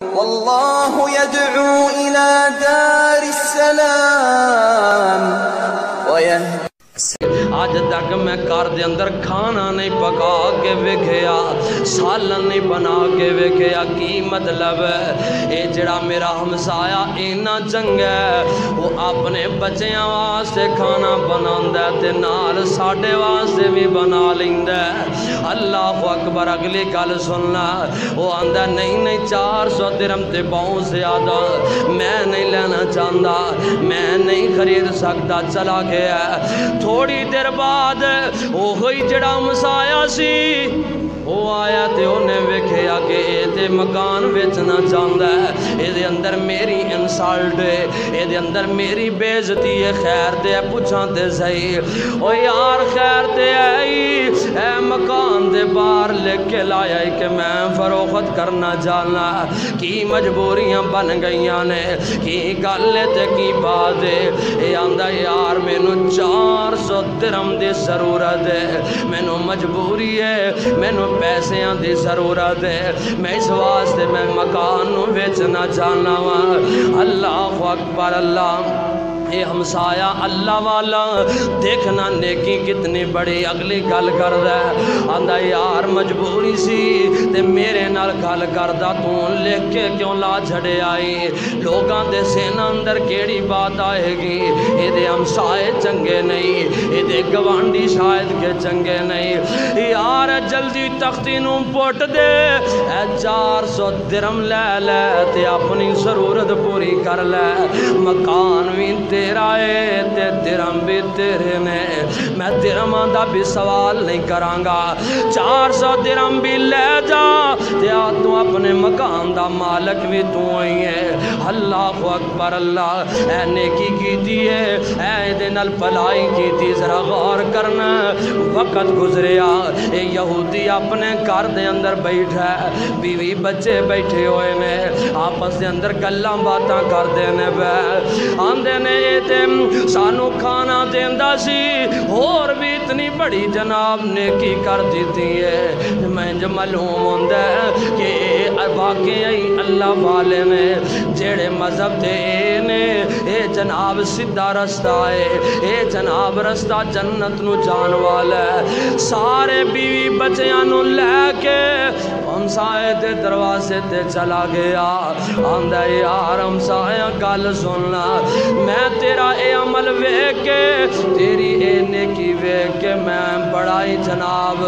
والله يدعو إلى دار السلام ويهدي آج تک میں گھر دے اندر کھانا نہیں پکا کے ویکھیا، سالن نہیں بنا کے ویکھیا۔ کی مطلب ہے اے جڑا میرا ہمسایا اینا چنگا ہے، وہ اپنے بچیاں واسطے کھانا بناندا ہے تے نال ساڈے واسطے بھی بنا لیندا ہے۔ اللہ اکبر۔ اگلی گل سننا، وہ آندا نہیں 400 درہم تے بہت زیادہ، میں نہیں لینا چاہتا، میں نہیں خرید سکتا، چلا گیا۔ تھوڑی دیر بعد وہی جڑا ہمسایا سی وہ آیا تے انہیں ویکھیا کہ اے تے مکان بیچنا چاہتا ہے، اے دے اندر میری انسالٹ ہے، اے دے اندر میری بےعزتی ہے۔ خیر تے پوچھاں تے صحیح، او یار خیر تے اے مکان دے باہر لکھ کے لایا ہے کہ میں فروخت کرنا چاہنا، کی مجبوریاں بن گئیاں نے، کی گل تے کی بات ہے۔ اے آندا یار مینوں 400 درہم دی ضرورت ہے، مینوں مجبوری ہے، مینوں پیسیاں دی ضرورت ہے، میں اس واسطے میں مکان نو بیچنا چاہنا وا۔ اللہ اکبر۔ اللہ اے ہمسایا اللہ والا دیکھنا نیکی کتنی بڑی۔ اگلی گل کردا ہے، آندا یار مجبوری سی تے میرے نال گل کردا، تو لکھ کے کیوں لا چھڑے آئی؟ لوگاں دے سینہ اندر کیڑی بات آئے گی؟ اے دے ہمسائے چنگے نہیں، اے دے گوانڈی شاید کے چنگے نہیں۔ یار جلدی تختی نو پٹ دے، اے 400 درہم لے لے تے اپنی ضرورت پوری کر لے، مکان بھی تیرا ہے تے درہم بھی تیرے نے، میں درہماں دا بھی سوال نہیں کرانگا، 400 درہم بھی لے جا تے تو اپنے مکان دا مالک بھی تو ہی ہے۔ اللہ اکبر۔ اللہ اے نیکی کیتی ہے، اے دے نال بھلائی کیتی، ذرا غور کرنا۔ وقت گزریا، اے یہودی اپنے گھر دے اندر بیٹھا ہے، بیوی بچے بیٹھے ہوئے نے، آپس دے اندر گلاں باتاں کر دینے بے آندے نے سانو کھانا دیندا سی، اور بھی اتنی بڑی جناب نیکی کر دیتی ہے۔ میں جو معلوم ہوندہ ہے کہ واقعی اللہ والے نے جیڑے مذہب دے اے جناب سدھا رستہ ہے، اے جناب رستہ جنت نو جان والا ہے۔ سارے بیوی بچیاں نو لے کے ہمسائے دے دروازے تے چلا گیا، آندا یار ہمسایا گل سننا، میں تیرا اے عمل ویکھ کے تیری اے نیکی ویکھ کے میں بڑا ہی جناب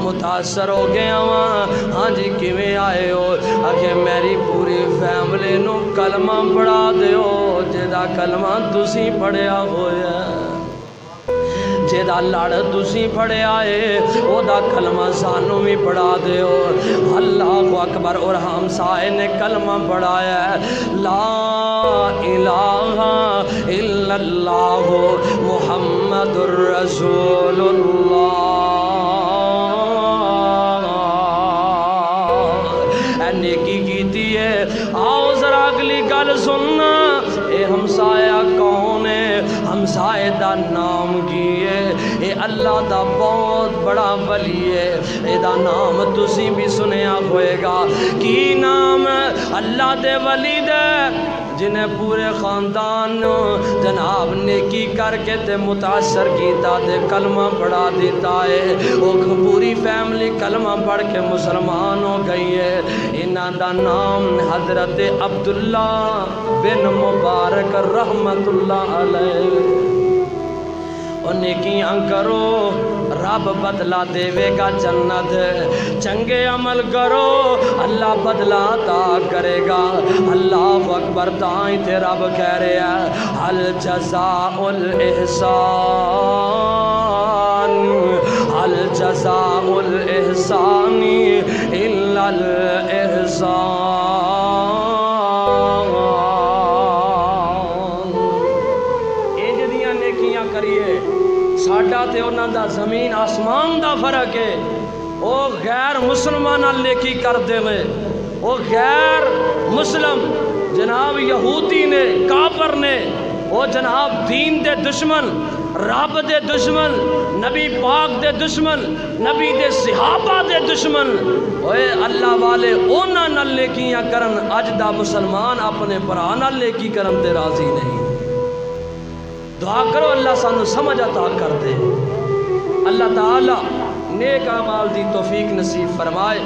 متاثر ہو گیا ہاں۔ ہاں جی کیویں آئے ہو؟ آکھے میری پوری فیملی نو کلمہ پڑھا دیو، جیدہ کلمہ تسی پڑھیا ہویا، جیدہ لڑ تسی پڑھیا ہے او دا کلمہ سانو بھی پڑھا دیو۔ اللہ اکبر۔ اور ہمسائے نے کلمہ پڑھایا ہے، لا الہ الا اللہ محمد الرسول اللہ۔ اے نیکی کیتی ہے۔ آؤ ذرا اگلی گل سننا، اے ہمسایا کون ہے؟ ہمسائے دا نام کی ہے؟ اے اللہ دا بہت بڑا ولی ہے، اے دا نام تسی بھی سنیا ہوئے گا۔ کی نام اللہ دے ولی دے جنہیں پورے خاندان جناب نیکی کر کے تے متاثر کیتا تے کلمہ پڑھا دیتا ہے، وہ پوری فیملی کلمہ پڑھ کے مسلمان ہو گئی ہے۔ انہاں دا نام حضرت عبداللہ بن مبارک رحمت اللہ علیہ۔ اور نیکیاں کرو رب بدلہ دے گا جنت، چنگے عمل کرو اللہ بدلہ عطا کرے گا۔ اللہ اکبر۔ تائیں تے رب کہہ رہے ہیں حل جزاء الاحسان، حل جزاء الاحسان الا الاحسان۔ اے جدیاں نیکیاں کریے، ساڈا تے انہاں دا زمین آسمان دا فرق ہے۔ او غیر مسلمان نیکی کر دے میں، او غیر مسلم جناب یہودی نے، کافر نے، او جناب دین دے دشمن رب دے دشمن، نبی پاک دے دشمن، نبی دے صحابہ دے دشمن اوے اللہ والے اونا نال نیکیاں کرن، اج دا مسلمان اپنے بھرا نال نیکی کرن تے راضی نہیں۔ دعا کرو اللہ سانو سمجھ عطا کر دے، اللہ تعالی نیک اعمال دی توفیق نصیب فرمائے۔